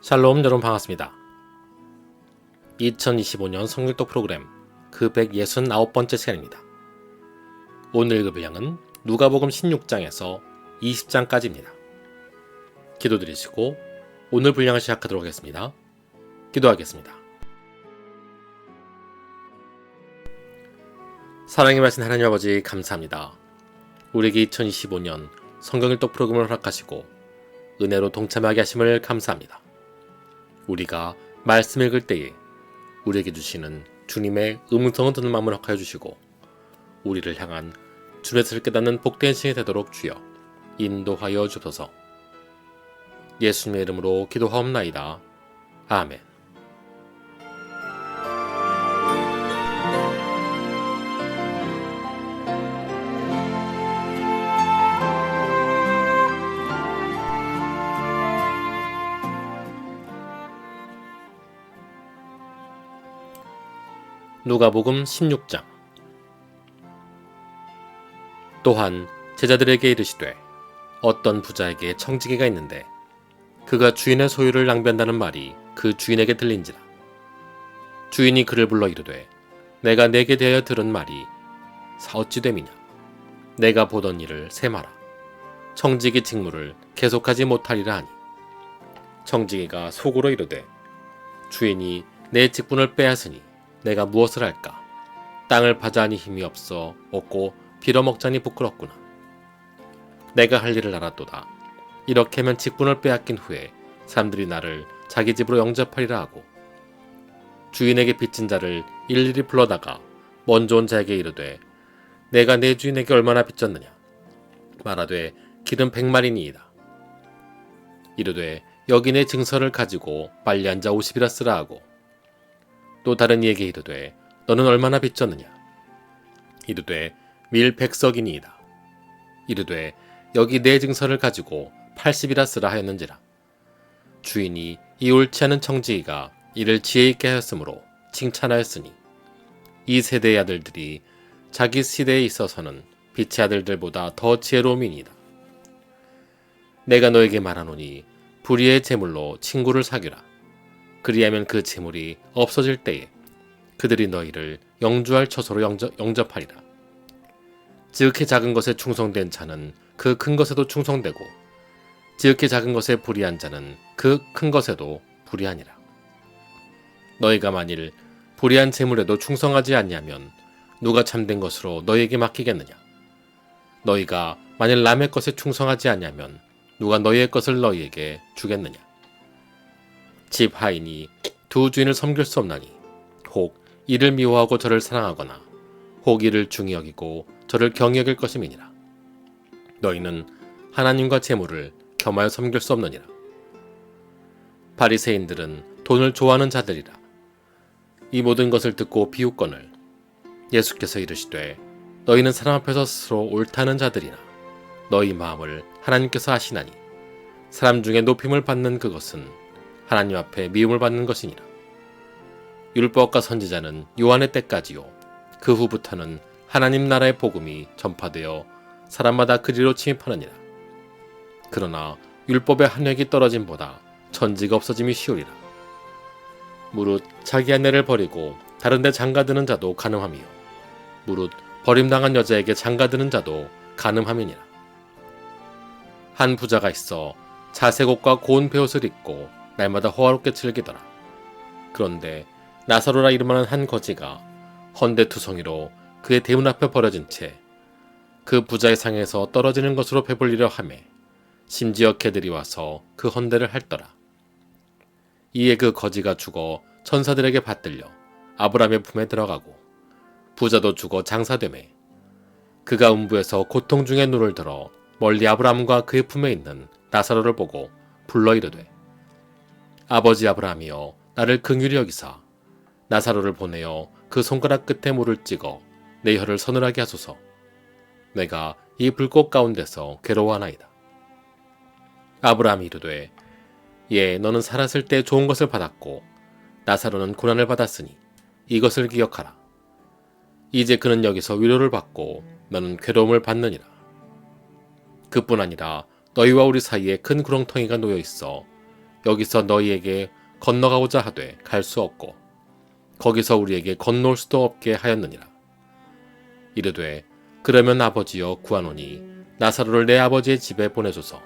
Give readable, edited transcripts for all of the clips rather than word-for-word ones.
샬롬 여러분 반갑습니다. 2025년 성경독 프로그램 그 169번째 시간입니다. 오늘 읽을 분량은 누가복음 16장에서 20장까지입니다. 기도드리시고 오늘 분량을 시작하도록 하겠습니다. 기도하겠습니다. 사랑의 말씀 하나님 아버지 감사합니다. 우리에게 2025년 성경일독 프로그램을 허락하시고 은혜로 동참하게 하심을 감사합니다. 우리가 말씀 읽을 때에 우리에게 주시는 주님의 음성을 듣는 마음을 허락하여 주시고 우리를 향한 주의 뜻을 깨닫는 복된 시간이 되도록 주여 인도하여 주옵소서. 예수님의 이름으로 기도하옵나이다. 아멘. 누가복음 16장. 또한 제자들에게 이르시되 어떤 부자에게 청지기가 있는데 그가 주인의 소유를 낭비한다는 말이 그 주인에게 들린지라. 주인이 그를 불러 이르되 내가 내게 대하여 들은 말이 어찌 됨이냐. 내가 보던 일을 세마라. 청지기 직무를 계속하지 못하리라 하니 청지기가 속으로 이르되 주인이 내 직분을 빼앗으니 내가 무엇을 할까? 땅을 파자니 힘이 없고 빌어먹자니 부끄럽구나. 내가 할 일을 알았도다. 이렇게 하면 직분을 빼앗긴 후에 사람들이 나를 자기 집으로 영접하리라 하고 주인에게 빚진 자를 일일이 불러다가 먼저 온 자에게 이르되 내가 내 주인에게 얼마나 빚졌느냐. 말하되 길은 100마리니이다. 이르되 여기 내 증서를 가지고 빨리 앉아 50이라 쓰라 하고 또 다른 이에게 이르되 너는 얼마나 빚졌느냐. 이르되 밀 100석이니이다. 이르되 여기 내 증서를 가지고 80이라 쓰라 하였는지라. 주인이 이 옳지 않은 청지기가 이를 지혜 있게 하였으므로 칭찬하였으니 이 세대의 아들들이 자기 시대에 있어서는 빛의 아들들보다 더 지혜로움이니이다. 내가 너에게 말하노니 불의의 재물로 친구를 사귀라. 그리하면 그 재물이 없어질 때에 그들이 너희를 영주할 처소로 영접하리라. 지극히 작은 것에 충성된 자는 그 큰 것에도 충성되고 지극히 작은 것에 불의한 자는 그 큰 것에도 불의하니라. 너희가 만일 불의한 재물에도 충성하지 아니하면 누가 참된 것으로 너희에게 맡기겠느냐. 너희가 만일 남의 것에 충성하지 아니하면 누가 너희의 것을 너희에게 주겠느냐. 집 하인이 두 주인을 섬길 수 없나니 혹 이를 미워하고 저를 사랑하거나 혹 이를 중히 여기고 저를 경히 여길 것임이니라. 너희는 하나님과 재물을 겸하여 섬길 수 없느니라. 바리새인들은 돈을 좋아하는 자들이라. 이 모든 것을 듣고 비웃거늘 예수께서 이르시되 너희는 사람 앞에서 스스로 옳다는 자들이나 너희 마음을 하나님께서 아시나니 사람 중에 높임을 받는 그것은 하나님 앞에 미움을 받는 것이니라. 율법과 선지자는 요한의 때까지요 그 후부터는 하나님 나라의 복음이 전파되어 사람마다 그리로 침입하느니라. 그러나 율법의 한 획이 떨어짐보다 천지가 없어짐이 쉬우리라. 무릇 자기 아내를 버리고 다른 데 장가드는 자도 가늠함이요 무릇 버림당한 여자에게 장가드는 자도 가늠함이니라. 한 부자가 있어 자색 옷과 고운 베옷을 입고 날마다 호화롭게 즐기더라. 그런데 나사로라 이름하는 한 거지가 헌데투성이로 그의 대문 앞에 버려진 채 그 부자의 상에서 떨어지는 것으로 배불리려 하매 심지어 개들이 와서 그 헌데를 핥더라. 이에 그 거지가 죽어 천사들에게 받들려 아브라함의 품에 들어가고 부자도 죽어 장사되매 그가 음부에서 고통 중에 눈을 들어 멀리 아브라함과 그의 품에 있는 나사로를 보고 불러 이르되 아버지 아브라함이여 나를 긍휼히 여기사 나사로를 보내어 그 손가락 끝에 물을 찍어 내 혀를 서늘하게 하소서. 내가 이 불꽃 가운데서 괴로워하나이다. 아브라함이 이르되 예 너는 살았을 때 좋은 것을 받았고 나사로는 고난을 받았으니 이것을 기억하라. 이제 그는 여기서 위로를 받고 너는 괴로움을 받느니라. 그뿐 아니라 너희와 우리 사이에 큰 구렁텅이가 놓여 있어 여기서 너희에게 건너가고자 하되 갈 수 없고 거기서 우리에게 건너올 수도 없게 하였느니라. 이르되 그러면 아버지여 구하노니 나사로를 내 아버지의 집에 보내소서.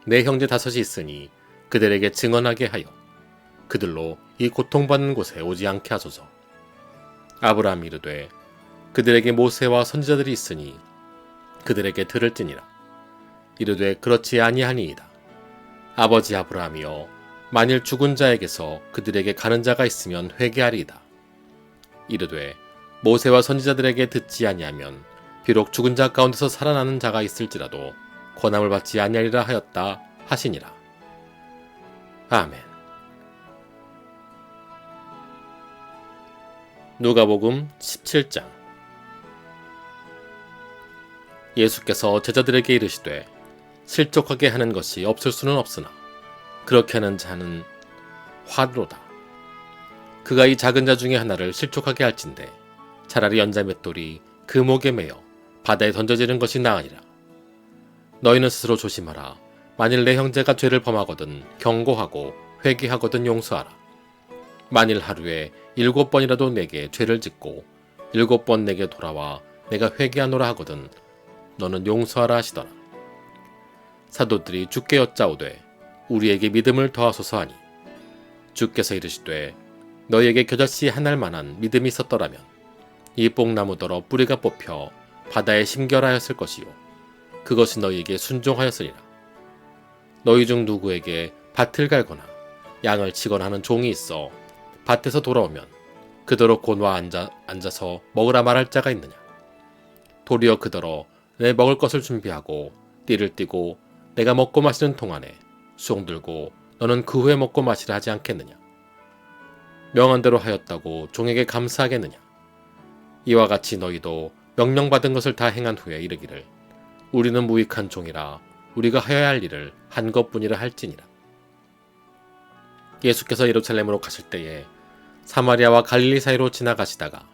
내 형제 5이 있으니 그들에게 증언하게 하여 그들로 이 고통받는 곳에 오지 않게 하소서. 아브라함이 이르되 그들에게 모세와 선지자들이 있으니 그들에게 들을지니라. 이르되 그렇지 아니하니이다. 아버지 아브라함이여 만일 죽은 자에게서 그들에게 가는 자가 있으면 회개하리이다. 이르되 모세와 선지자들에게 듣지 아니하면 비록 죽은 자 가운데서 살아나는 자가 있을지라도 권함을 받지 아니하리라 하였다 하시니라. 아멘. 누가복음 17장. 예수께서 제자들에게 이르시되 실족하게 하는 것이 없을 수는 없으나 그렇게 하는 자는 화로다. 그가 이 작은 자 중에 하나를 실족하게 할진대 차라리 연자 맷돌이 그 목에 매어 바다에 던져지는 것이 나으니라. 너희는 스스로 조심하라. 만일 내 형제가 죄를 범하거든 경고하고 회개하거든 용서하라. 만일 하루에 7번이라도 내게 죄를 짓고 7번 내게 돌아와 내가 회개하노라 하거든 너는 용서하라 하시더라. 사도들이 주께 여짜오되 우리에게 믿음을 더하소서 하니 주께서 이르시되 너희에게 겨자씨 하나일 만한 믿음이 있었더라면 이 뽕나무더러 뿌리가 뽑혀 바다에 심결하였을 것이요 그것이 너희에게 순종하였으리라. 너희 중 누구에게 밭을 갈거나 양을 치거나 하는 종이 있어 밭에서 돌아오면 그더러 곤와 앉아서 먹으라 말할 자가 있느냐. 도리어 그더러 내 먹을 것을 준비하고 띠를 띠고 내가 먹고 마시는 동안에 수종 들고 너는 그 후에 먹고 마시라 하지 않겠느냐. 명한 대로 하였다고 종에게 감사하겠느냐. 이와 같이 너희도 명령받은 것을 다 행한 후에 이르기를 우리는 무익한 종이라 우리가 하여야 할 일을 한 것뿐이라 할지니라. 예수께서 예루살렘으로 가실 때에 사마리아와 갈릴리 사이로 지나가시다가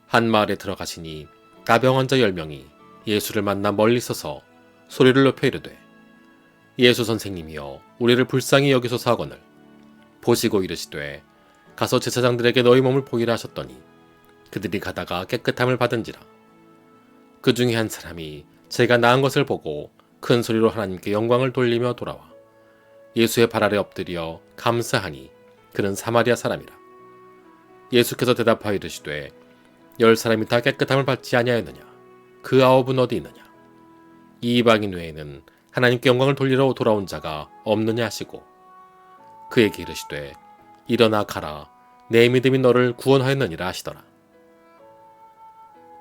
한 마을에 들어가시니 나병 환자 10명이 예수를 만나 멀리 서서 소리를 높여 이르되 예수 선생님이여 우리를 불쌍히 여기소서 하거늘 보시고 이르시되 가서 제사장들에게 너희 몸을 보이라 하셨더니 그들이 가다가 깨끗함을 받은지라. 그 중에 한 사람이 제가 나은 것을 보고 큰 소리로 하나님께 영광을 돌리며 돌아와 예수의 발 아래 엎드려 감사하니 그는 사마리아 사람이라. 예수께서 대답하여 이르시되 10사람이 다 깨끗함을 받지 아니하였느냐. 그 9은 어디 있느냐. 이 이방인 외에는 하나님께 영광을 돌리러 돌아온 자가 없느냐 하시고 그에게 이르시되 일어나 가라 내 믿음이 너를 구원하였느니라 하시더라.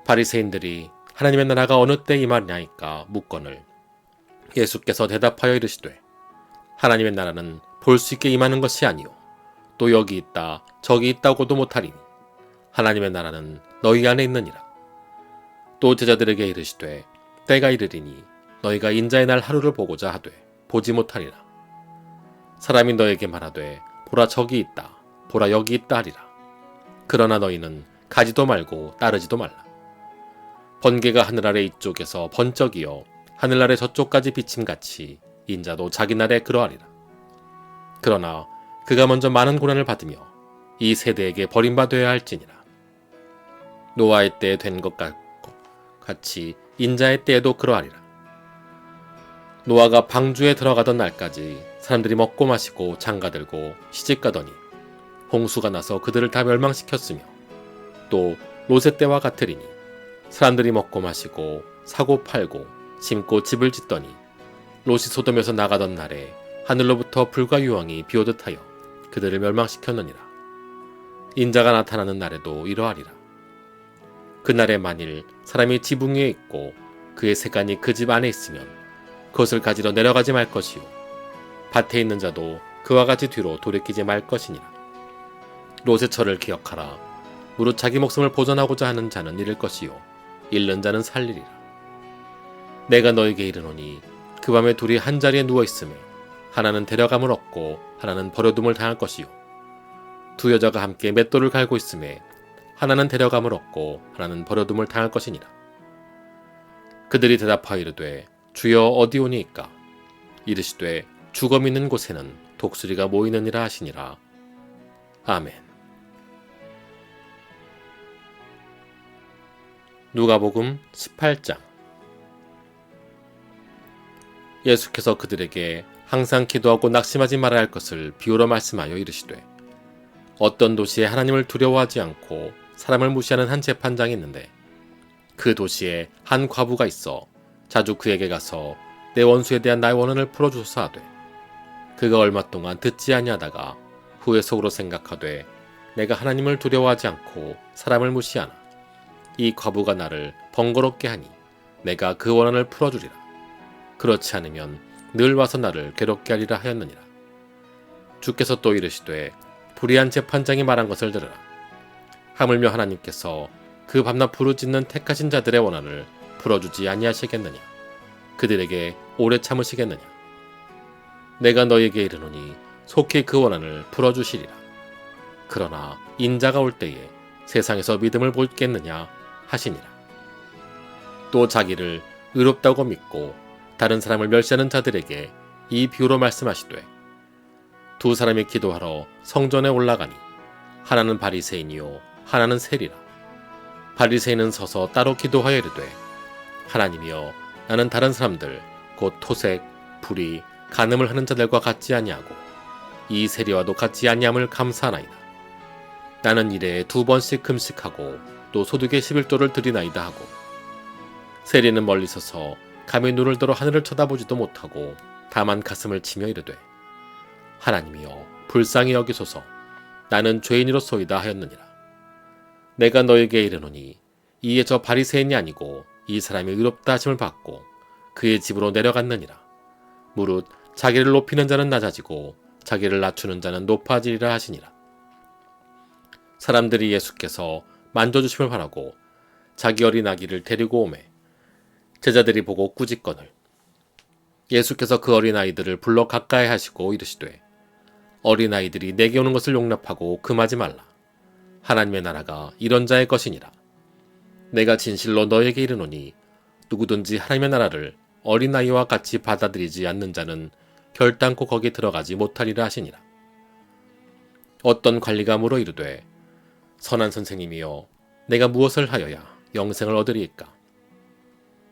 바리새인들이 하나님의 나라가 어느 때 임하리나이까 묻거늘 예수께서 대답하여 이르시되 하나님의 나라는 볼 수 있게 임하는 것이 아니요 또 여기 있다 저기 있다고도 못하리니 하나님의 나라는 너희 안에 있느니라. 또 제자들에게 이르시되 때가 이르리니 너희가 인자의 날 하루를 보고자 하되 보지 못하리라. 사람이 너에게 말하되 보라 저기 있다 보라 여기 있다 하리라. 그러나 너희는 가지도 말고 따르지도 말라. 번개가 하늘 아래 이쪽에서 번쩍이어 하늘 아래 저쪽까지 비침같이 인자도 자기 날에 그러하리라. 그러나 그가 먼저 많은 고난을 받으며 이 세대에게 버림받아야 할지니라. 노아의 때에 된 것 같이 인자의 때에도 그러하리라. 노아가 방주에 들어가던 날까지 사람들이 먹고 마시고 장가들고 시집가더니 홍수가 나서 그들을 다 멸망시켰으며 또 롯의 때와 같으리니 사람들이 먹고 마시고 사고 팔고 심고 집을 짓더니 롯이 소돔에서 나가던 날에 하늘로부터 불과 유황이 비오듯 하여 그들을 멸망시켰느니라. 인자가 나타나는 날에도 이러하리라. 그날에 만일 사람이 지붕 위에 있고 그의 세간이 그 집 안에 있으면 그것을 가지러 내려가지 말 것이요 밭에 있는 자도 그와 같이 뒤로 돌이키지 말 것이니라. 롯의 철을 기억하라. 무릇 자기 목숨을 보존하고자 하는 자는 잃을 것이요 잃는 자는 살리리라. 내가 너에게 이르노니 그 밤에 둘이 한 자리에 누워 있음에 하나는 데려감을 얻고 하나는 버려둠을 당할 것이요 두 여자가 함께 맷돌을 갈고 있음에 하나는 데려감을 얻고 하나는 버려둠을 당할 것이니라. 그들이 대답하여 이르되 주여 어디 오니이까. 이르시되 주검 있는 곳에는 독수리가 모이느니라 하시니라. 아멘. 누가복음 18장. 예수께서 그들에게 항상 기도하고 낙심하지 말아야 할 것을 비유로 말씀하여 이르시되, 어떤 도시에 하나님을 두려워하지 않고 사람을 무시하는 한 재판장이 있는데, 그 도시에 한 과부가 있어 자주 그에게 가서 내 원수에 대한 나의 원한을 풀어주소서 하되, 그가 얼마 동안 듣지 아니하다가 후에 속으로 생각하되, 내가 하나님을 두려워하지 않고 사람을 무시하나 이 과부가 나를 번거롭게 하니 내가 그 원한을 풀어주리라. 그렇지 않으면 늘 와서 나를 괴롭게 하리라 하였느니라. 주께서 또 이르시되, 불의한 재판장이 말한 것을 들으라. 하물며 하나님께서 그 밤낮 부르짖는 택하신 자들의 원한을 풀어주지 아니하시겠느냐? 그들에게 오래 참으시겠느냐? 내가 너에게 이르노니 속히 그 원한을 풀어주시리라. 그러나 인자가 올 때에 세상에서 믿음을 보겠느냐 하시니라. 또 자기를 의롭다고 믿고 다른 사람을 멸시하는 자들에게 이 비유로 말씀하시되, 두 사람이 기도하러 성전에 올라가니 하나는 바리새인이요 하나는 세리라. 바리새인은 서서 따로 기도하여 이르되, 하나님이여, 나는 다른 사람들 곧 토색, 불의, 간음을 하는 자들과 같지 아니하고 이 세리와도 같지 아니함을 감사하나이다. 나는 일에 2번씩 금식하고 또 소득의 11조를 드리나이다 하고, 세리는 멀리 서서 감히 눈을 들어 하늘을 쳐다보지도 못하고 다만 가슴을 치며 이르되, 하나님이여, 불쌍히 여기소서, 나는 죄인이로소이다 하였느니라. 내가 너에게 이르노니 이에 저 바리새인이 아니고 이 사람이 의롭다 하심을 받고 그의 집으로 내려갔느니라. 무릇 자기를 높이는 자는 낮아지고 자기를 낮추는 자는 높아지리라 하시니라. 사람들이 예수께서 만져주심을 바라고 자기 어린 아기를 데리고 오매 제자들이 보고 꾸짖거늘, 예수께서 그 어린 아이들을 불러 가까이 하시고 이르시되, 어린 아이들이 내게 오는 것을 용납하고 금하지 말라. 하나님의 나라가 이런 자의 것이니라. 내가 진실로 너에게 이르노니 누구든지 하나님의 나라를 어린 아이와 같이 받아들이지 않는 자는 결단코 거기 들어가지 못하리라 하시니라. 어떤 관리가 물어 이르되, 선한 선생님이여, 내가 무엇을 하여야 영생을 얻으리이까?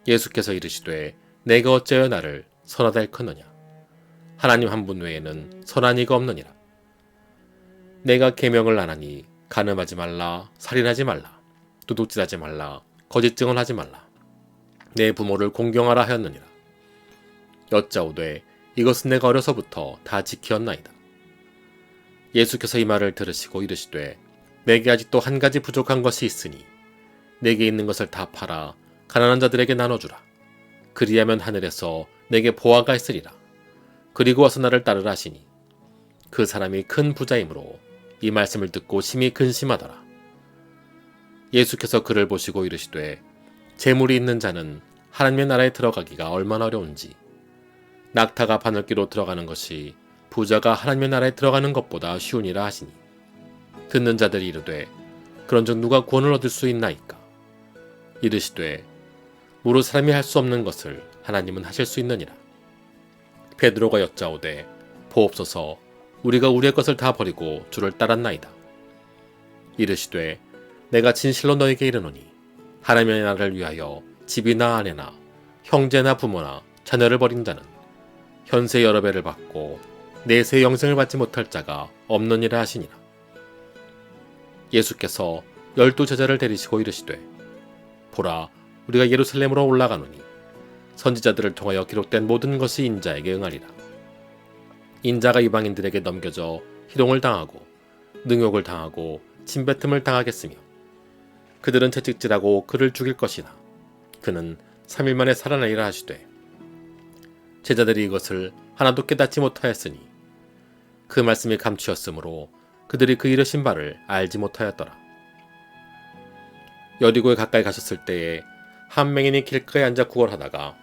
예수께서 이르시되, 내가 어찌하여 나를 선하다 일컫느냐? 하나님 한 분 외에는 선한 이가 없느니라. 내가 계명을 안 하니 간음하지 말라, 살인하지 말라, 도둑질하지 말라, 거짓 증언하지 말라, 내 부모를 공경하라 하였느니라. 여짜오되, 이것은 내가 어려서부터 다 지키었나이다. 예수께서 이 말을 들으시고 이르시되, 내게 아직도 한 가지 부족한 것이 있으니 내게 있는 것을 다 팔아 가난한 자들에게 나눠주라. 그리하면 하늘에서 내게 보화가 있으리라. 그리고 와서 나를 따르라 하시니, 그 사람이 큰 부자이므로 이 말씀을 듣고 심히 근심하더라. 예수께서 그를 보시고 이르시되, 재물이 있는 자는 하나님의 나라에 들어가기가 얼마나 어려운지, 낙타가 바늘귀로 들어가는 것이 부자가 하나님의 나라에 들어가는 것보다 쉬우니라 하시니, 듣는 자들이 이르되, 그런즉 누가 구원을 얻을 수 있나이까? 이르시되, 무릇 사람이 할 수 없는 것을 하나님은 하실 수 있느니라. 베드로가 여짜오되, 보옵소서, 우리가 우리의 것을 다 버리고 주를 따랐나이다. 이르시되, 내가 진실로 너에게 이르노니 하나님의 나라를 위하여 집이나 아내나 형제나 부모나 자녀를 버린 자는 현세 여러 배를 받고 내세 영생을 받지 못할 자가 없느니라 하시니라. 예수께서 12 제자를 데리시고 이르시되, 보라, 우리가 예루살렘으로 올라가노니 선지자들을 통하여 기록된 모든 것이 인자에게 응하리라. 인자가 이방인들에게 넘겨져 희롱을 당하고 능욕을 당하고 침뱉음을 당하겠으며 그들은 채찍질하고 그를 죽일 것이나 그는 3일 만에 살아나리라 하시되, 제자들이 이것을 하나도 깨닫지 못하였으니 그 말씀이 감추었으므로 그들이 그 이르신 바를 알지 못하였더라. 여리고에 가까이 가셨을 때에 한 맹인이 길가에 앉아 구걸하다가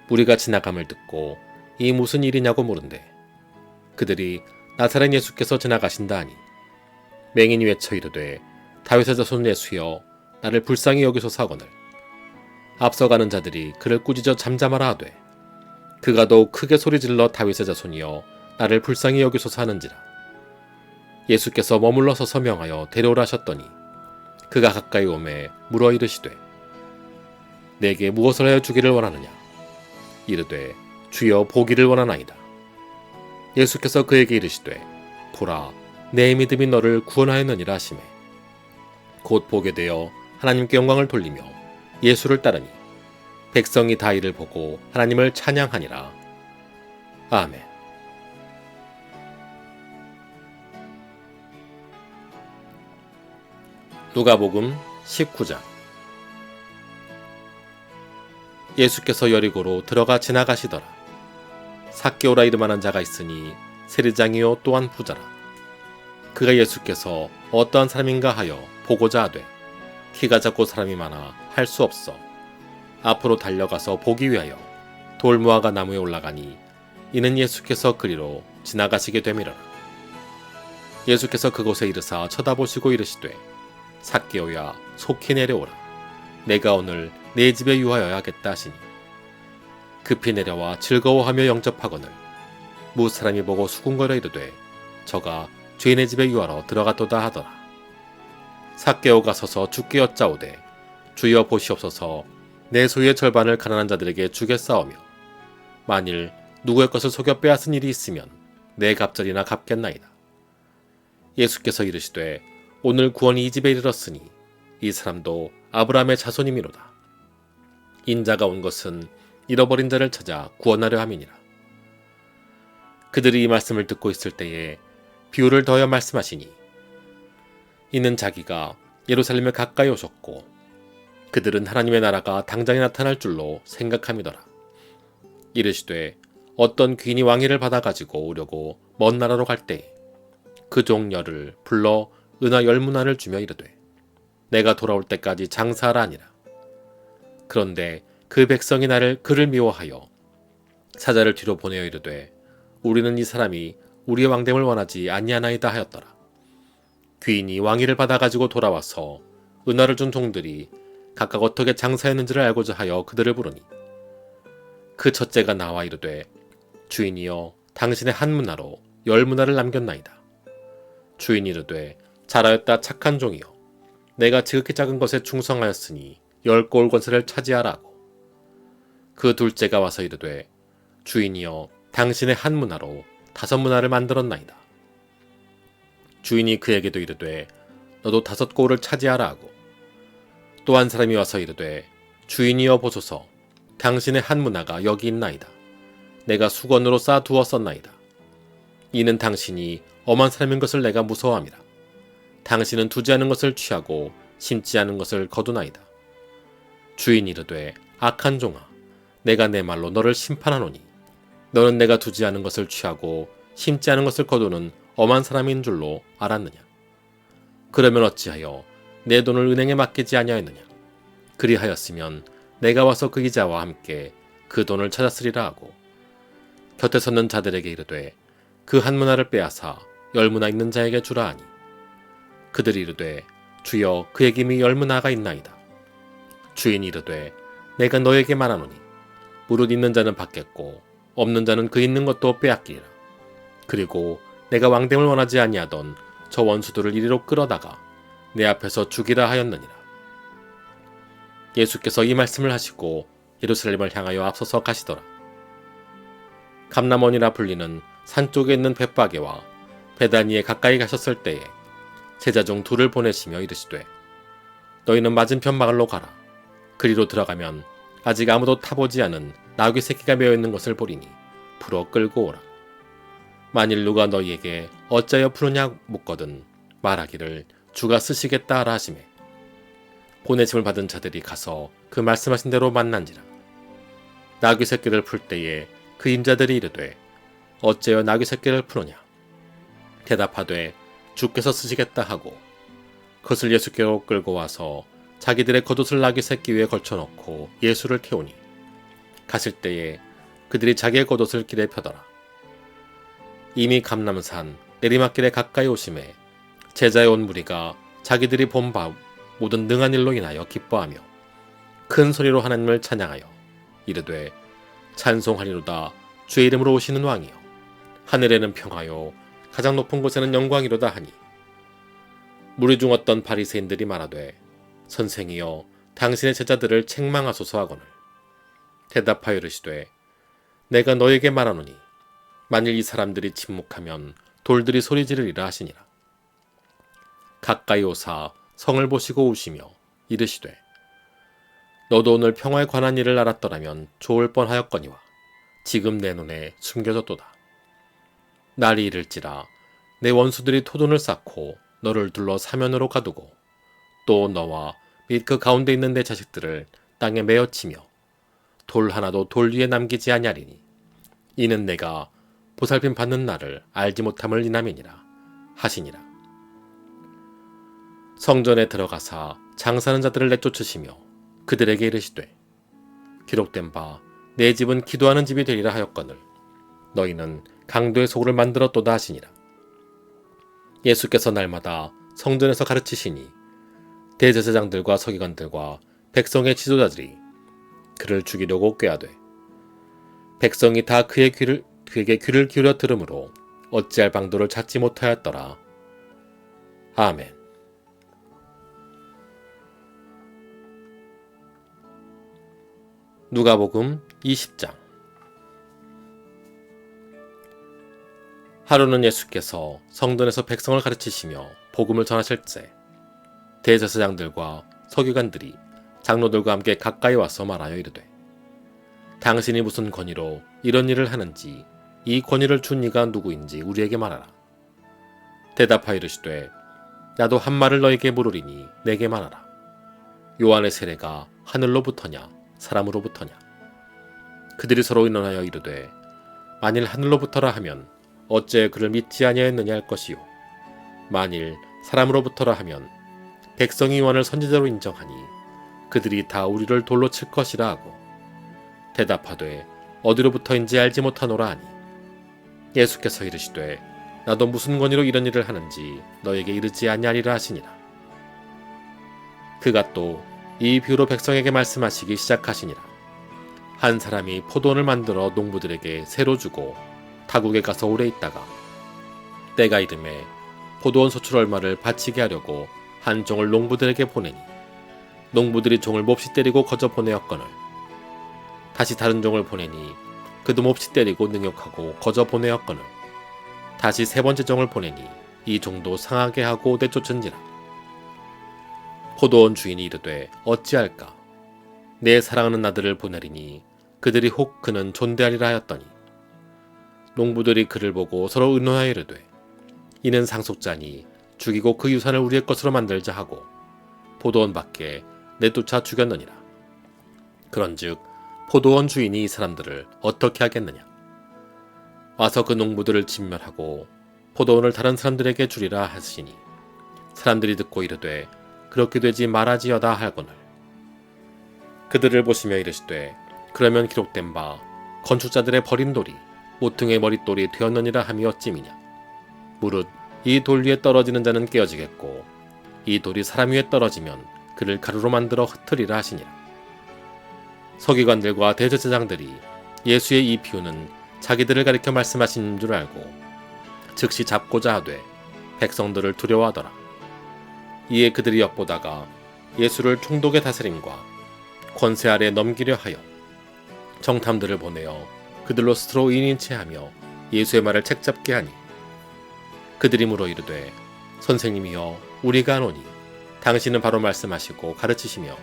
무리가 지나감을 듣고 이 무슨 일이냐고 물은데, 그들이 나사렛 예수께서 지나가신다 하니 맹인이 외쳐 이르되, 다윗의 자손 예수여, 나를 불쌍히 여기소서 하거늘 앞서가는 자들이 그를 꾸짖어 잠잠하라 하되, 그가 더욱 크게 소리질러 다윗의 자손이여 나를 불쌍히 여기소서 하는지라. 예수께서 머물러 서서 명하여 데려오라 하셨더니 그가 가까이 오매 물어 이르시되 내게 무엇을 하여 주기를 원하느냐. 이르되 주여 보기를 원하나이다. 예수께서 그에게 이르시되 보라 내 믿음이 너를 구원하였느니라 하시매 곧 보게 되어 하나님께 영광을 돌리며 예수를 따르니 백성이 다 이를 보고 하나님을 찬양하니라. 아멘. 누가복음 19장. 예수께서 여리고로 들어가 지나가시더라. 삭개오라 이름하는 자가 있으니 세리장이요 또한 부자라. 그가 예수께서 어떠한 사람인가 하여 보고자 하되 키가 작고 사람이 많아 할 수 없어 앞으로 달려가서 보기 위하여 돌무화과 나무에 올라가니 이는 예수께서 그리로 지나가시게 되미러라. 예수께서 그곳에 이르사 쳐다보시고 이르시되 삭개오야 속히 내려오라. 내가 오늘 내 집에 유하여야겠다 하시니 급히 내려와 즐거워하며 영접하거늘 무사람이 보고 수군거려 이르되 저가 죄인의 집에 유하러 들어갔도다 하더라. 삭개오가 서서 주께 여짜오되 주여 보시옵소서 내 소유의 절반을 가난한 자들에게 주겠사오며 만일 누구의 것을 속여 빼앗은 일이 있으면 내 갑절이나 갚겠나이다. 예수께서 이르시되 오늘 구원이 이 집에 이르렀으니 이 사람도 아브라함의 자손이미로다. 인자가 온 것은 잃어버린 자를 찾아 구원하려 함이니라. 그들이 이 말씀을 듣고 있을 때에 비유를 더하여 말씀하시니 이는 자기가 예루살렘에 가까이 오셨고 그들은 하나님의 나라가 당장에 나타날 줄로 생각함이더라. 이르시되 어떤 귀인이 왕위를 받아가지고 오려고 먼 나라로 갈 때에 그 종 열을 불러 은화 10문화를 주며 이르되 내가 돌아올 때까지 장사하라 하니라. 그런데 그 백성이 그를 미워하여 사자를 뒤로 보내어 이르되 우리는 이 사람이 우리의 왕됨을 원하지 아니하나이다 하였더라. 귀인이 왕위를 받아가지고 돌아와서 은화를 준 종들이 각각 어떻게 장사했는지를 알고자 하여 그들을 부르니 그 첫째가 나와 이르되 주인이여 당신의 한 문화로 10문화를 남겼나이다. 주인이 이르되 잘하였다 착한 종이여 내가 지극히 작은 것에 충성하였으니 10골 권세를 차지하라 하고 그 둘째가 와서 이르되 주인이여 당신의 한 문화로 5문화를 만들었나이다. 주인이 그에게도 이르되 너도 5골을 차지하라 하고 또 한 사람이 와서 이르되 주인이여 보소서 당신의 한 문화가 여기 있나이다. 내가 수건으로 쌓아두었었나이다. 이는 당신이 엄한 사람인 것을 내가 무서워함이라. 당신은 두지 않은 것을 취하고 심지 않은 것을 거두나이다. 주인이 이르되 악한 종아 내가 내 말로 너를 심판하노니 너는 내가 두지 않은 것을 취하고 심지 않은 것을 거두는 엄한 사람인 줄로 알았느냐. 그러면 어찌하여 내 돈을 은행에 맡기지 아니하였느냐. 그리하였으면 내가 와서 그 이자와 함께 그 돈을 찾았으리라 하고 곁에 섰는 자들에게 이르되 그 한 문화를 빼앗아 10문화 있는 자에게 주라 하니 그들이 이르되 주여 그에게 이미 10문화가 있나이다. 주인이 이르되 내가 너에게 말하노니 무릇 있는 자는 받겠고 없는 자는 그 있는 것도 빼앗기리라. 그리고 내가 왕됨을 원하지 아니하던 저 원수들을 이리로 끌어다가 내 앞에서 죽이라 하였느니라. 예수께서 이 말씀을 하시고 예루살렘을 향하여 앞서서 가시더라. 감람원이라 불리는 산 쪽에 있는 벳바게와 베다니에 가까이 가셨을 때에 제자 중 2를 보내시며 이르시되 너희는 맞은편 마을로 가라. 그리로 들어가면 아직 아무도 타보지 않은 나귀 새끼가 메어 있는 것을 보리니 풀어 끌고 오라. 만일 누가 너희에게 어찌하여 푸느냐 묻거든 말하기를 주가 쓰시겠다 하라 하시매 보내심을 받은 자들이 가서 그 말씀하신 대로 만난지라. 나귀 새끼를 풀 때에 그 임자들이 이르되 어째여 나귀 새끼를 푸느냐. 대답하되 주께서 쓰시겠다 하고 그것을 예수께로 끌고 와서 자기들의 겉옷을 나귀 새끼 위에 걸쳐놓고 예수를 태우니 갔을 때에 그들이 자기의 겉옷을 길에 펴더라. 이미 감람산 내리막길에 가까이 오심에 제자의 온 무리가 자기들이 본 바 모든 능한 일로 인하여 기뻐하며 큰 소리로 하나님을 찬양하여 이르되 찬송하리로다 주의 이름으로 오시는 왕이여 하늘에는 평화요 가장 높은 곳에는 영광이로다 하니 무리 중 어떤 바리새인들이 말하되 선생이여 당신의 제자들을 책망하소서 하거늘 대답하여 이르시되 내가 너에게 말하노니 만일 이 사람들이 침묵하면 돌들이 소리 지르리라 하시니라. 가까이 오사 성을 보시고 우시며 이르시되 너도 오늘 평화에 관한 일을 알았더라면 좋을 뻔하였거니와 지금 내 눈에 숨겨졌도다. 날이 이를지라 내 원수들이 토돈을 쌓고 너를 둘러 사면으로 가두고 또 너와 및 그 가운데 있는 내 자식들을 땅에 메어치며 돌 하나도 돌 위에 남기지 아니하리니 이는 내가 보살핌 받는 날을 알지 못함을 인함이니라 하시니라. 성전에 들어가사 장사하는 자들을 내쫓으시며 그들에게 이르시되 기록된 바 내 집은 기도하는 집이 되리라 하였거늘 너희는 강도의 소굴을 만들었도다 하시니라. 예수께서 날마다 성전에서 가르치시니 대제사장들과 서기관들과 백성의 지도자들이 그를 죽이려고 꾀하되 백성이 다 그에게 귀를 기울여 들으므로 어찌할 방도를 찾지 못하였더라. 아멘. 누가복음 20장. 하루는 예수께서 성전에서 백성을 가르치시며 복음을 전하실 때 대제사장들과 서기관들이 장로들과 함께 가까이 와서 말하여 이르되 당신이 무슨 권위로 이런 일을 하는지 이 권위를 준 이가 누구인지 우리에게 말하라. 대답하여 이르시되 나도 한 말을 너에게 물으리니 내게 말하라. 요한의 세례가 하늘로부터냐 사람으로부터냐. 그들이 서로 의논하여 이르되 만일 하늘로부터라 하면 어째 그를 믿지 아니하였느냐 할 것이요 만일 사람으로부터라 하면 백성이 요한을 선지자로 인정하니 그들이 다 우리를 돌로 칠 것이라 하고 대답하되 어디로부터인지 알지 못하노라 하니 예수께서 이르시되 나도 무슨 권위로 이런 일을 하는지 너에게 이르지 아니하리라 하시니라. 그가 또 이 비유로 백성에게 말씀하시기 시작하시니라. 한 사람이 포도원을 만들어 농부들에게 새로 주고 타국에 가서 오래 있다가 때가 이름에 포도원 소출 얼마를 바치게 하려고 한 종을 농부들에게 보내니 농부들이 종을 몹시 때리고 거저 보내었거늘 다시 다른 종을 보내니 그도 몹시 때리고 능욕하고 거저 보내었거늘 다시 세 번째 종을 보내니 이 종도 상하게 하고 내쫓은지라. 포도원 주인이 이르되 어찌할까 내 사랑하는 아들을 보내리니 그들이 혹 그는 존대하리라 하였더니 농부들이 그를 보고 서로 의논하여 이르되 이는 상속자니 죽이고 그 유산을 우리의 것으로 만들자 하고 포도원 밖에 내쫓아 죽였느니라. 그런즉 포도원 주인이 이 사람들을 어떻게 하겠느냐. 와서 그 농부들을 진멸하고 포도원을 다른 사람들에게 주리라 하시니 사람들이 듣고 이르되 그렇게 되지 말아지어다 하거늘 그들을 보시며 이르시되 그러면 기록된 바 건축자들의 버린 돌이 모퉁이의 머릿돌이 되었느니라 함이 어찌미냐. 무릇 이 돌 위에 떨어지는 자는 깨어지겠고 이 돌이 사람 위에 떨어지면 그를 가루로 만들어 흩으리라 하시니라. 서기관들과 대제사장들이 예수의 이 비유는 자기들을 가리켜 말씀하신 줄 알고 즉시 잡고자 하되 백성들을 두려워하더라. 이에 그들이 엿보다가 예수를 총독의 다스림과 권세 아래 넘기려 하여 정탐들을 보내어 그들로 스스로 인인체하며 예수의 말을 책잡게 하니 그들이 물어 이르되 선생님이여 우리가 아노니 당신은 바로 말씀하시고 가르치시며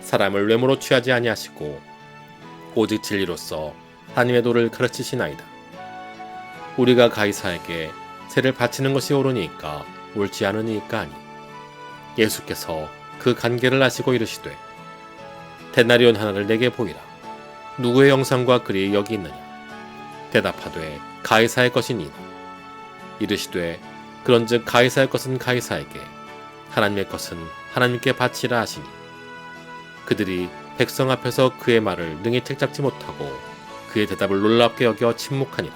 사람을 외모로 취하지 아니하시고 오직 진리로서 하나님의 도를 가르치시나이다. 우리가 가이사에게 세를 바치는 것이 옳으니까 옳지 않으니까 하니 예수께서 그 간계를 아시고 이르시되 데나리온 하나를 내게 보이라. 누구의 영상과 글이 여기 있느냐. 대답하되 가이사의 것이니이다. 이르시되 그런즉 가이사의 것은 가이사에게 하나님의 것은 하나님께 바치라 하시니 그들이 백성 앞에서 그의 말을 능히 책잡지 못하고 그의 대답을 놀랍게 여겨 침묵하니라.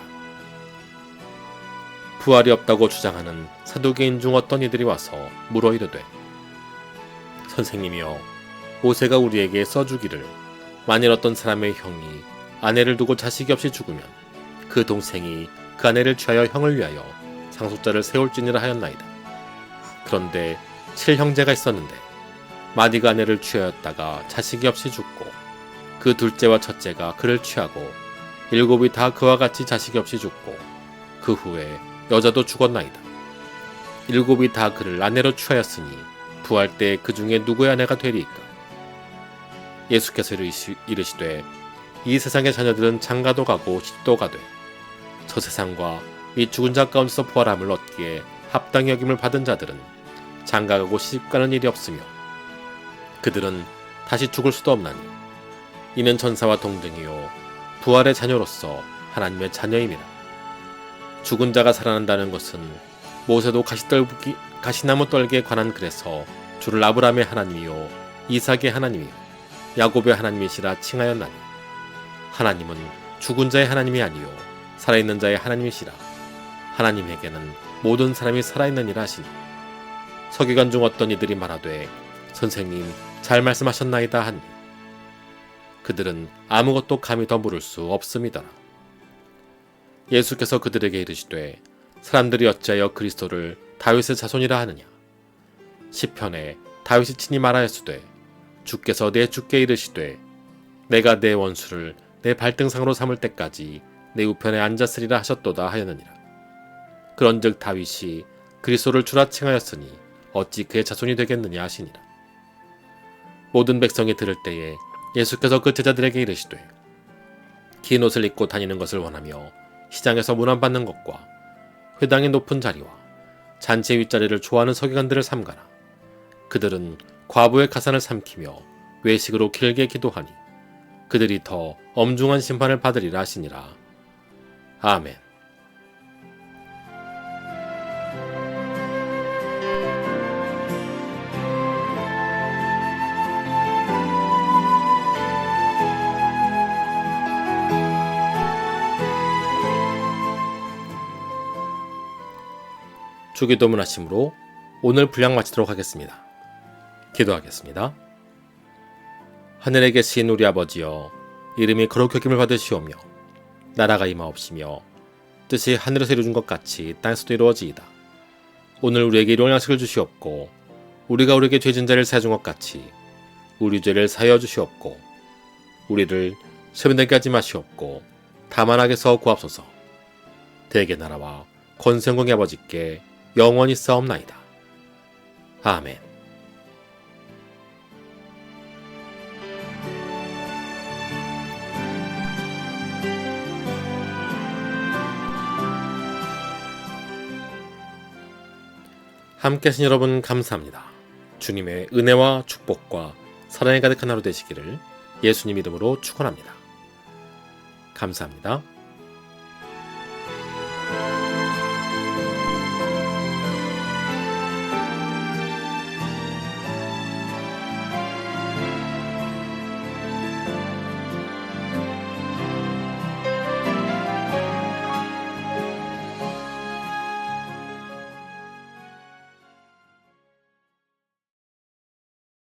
부활이 없다고 주장하는 사두개인 중 어떤 이들이 와서 물어 이르되 선생님이여 모세가 우리에게 써주기를 만일 어떤 사람의 형이 아내를 두고 자식이 없이 죽으면 그 동생이 그 아내를 취하여 형을 위하여 상속자를 세울지니라 하였나이다. 그런데 7형제가 있었는데 마디가 아내를 취하였다가 자식이 없이 죽고 그 둘째와 첫째가 그를 취하고 7이 다 그와 같이 자식이 없이 죽고 그 후에 여자도 죽었나이다. 7이 다 그를 아내로 취하였으니 부활 때 그 중에 누구의 아내가 되리이까? 예수께서 이르시되 이 세상의 자녀들은 장가도 가고 시집도 가되 저 세상과 이 죽은 자 가운데서 부활함을 얻기에 합당히 여김을 받은 자들은 장가가고 시집가는 일이 없으며 그들은 다시 죽을 수도 없나니 이는 천사와 동등이요 부활의 자녀로서 하나님의 자녀임이라. 죽은 자가 살아난다는 것은 모세도 가시나무 떨기에 관한 글에서 주를 아브라함의 하나님이요 이삭의 하나님이요 야곱의 하나님이시라 칭하였나니 하나님은 죽은 자의 하나님이 아니요 살아있는 자의 하나님이시라. 하나님에게는 모든 사람이 살아있느니라 하시니 서기관 중 어떤 이들이 말하되 선생님 잘 말씀하셨나이다 하니 그들은 아무것도 감히 더 물을 수 없음이더라. 예수께서 그들에게 이르시되 사람들이 어찌하여 그리스도를 다윗의 자손이라 하느냐. 시편에 다윗이 친히 말하였으되 주께서 내 주께 이르시되 내가 내 원수를 내 발등상으로 삼을 때까지 내 우편에 앉았으리라 하셨도다 하였느니라. 그런즉 다윗이 그리스도를 주라 칭하였으니 어찌 그의 자손이 되겠느냐 하시니라. 모든 백성이 들을 때에 예수께서 그 제자들에게 이르시되 긴 옷을 입고 다니는 것을 원하며 시장에서 문안받는 것과 회당의 높은 자리와 잔치의 윗자리를 좋아하는 서기관들을 삼가라. 그들은 과부의 가산을 삼키며 외식으로 길게 기도하니 그들이 더 엄중한 심판을 받으리라 하시니라. 아멘. 주기도문 하심으로 오늘 분량 마치도록 하겠습니다. 기도하겠습니다. 하늘에 계신 우리 아버지여, 이름이 거룩히 여김을 받으시오며 나라가 임하옵시며 뜻이 하늘에서 이루어진 것 같이 땅에서도 이루어지이다. 오늘 우리에게 일용할 양식을 주시옵고 우리가 우리에게 죄진 자를 사해준 것 같이 우리 죄를 사하여 주시옵고 우리를 시험에 들게 하지 마시옵고 다만 악에서 구하옵소서. 대개 나라와 권세 영광의 아버지께 영원히 싸움나이다. 아멘. 함께 하신 여러분 감사합니다. 주님의 은혜와 축복과 사랑이 가득한 하루 되시기를 예수님 이름으로 축원합니다. 감사합니다.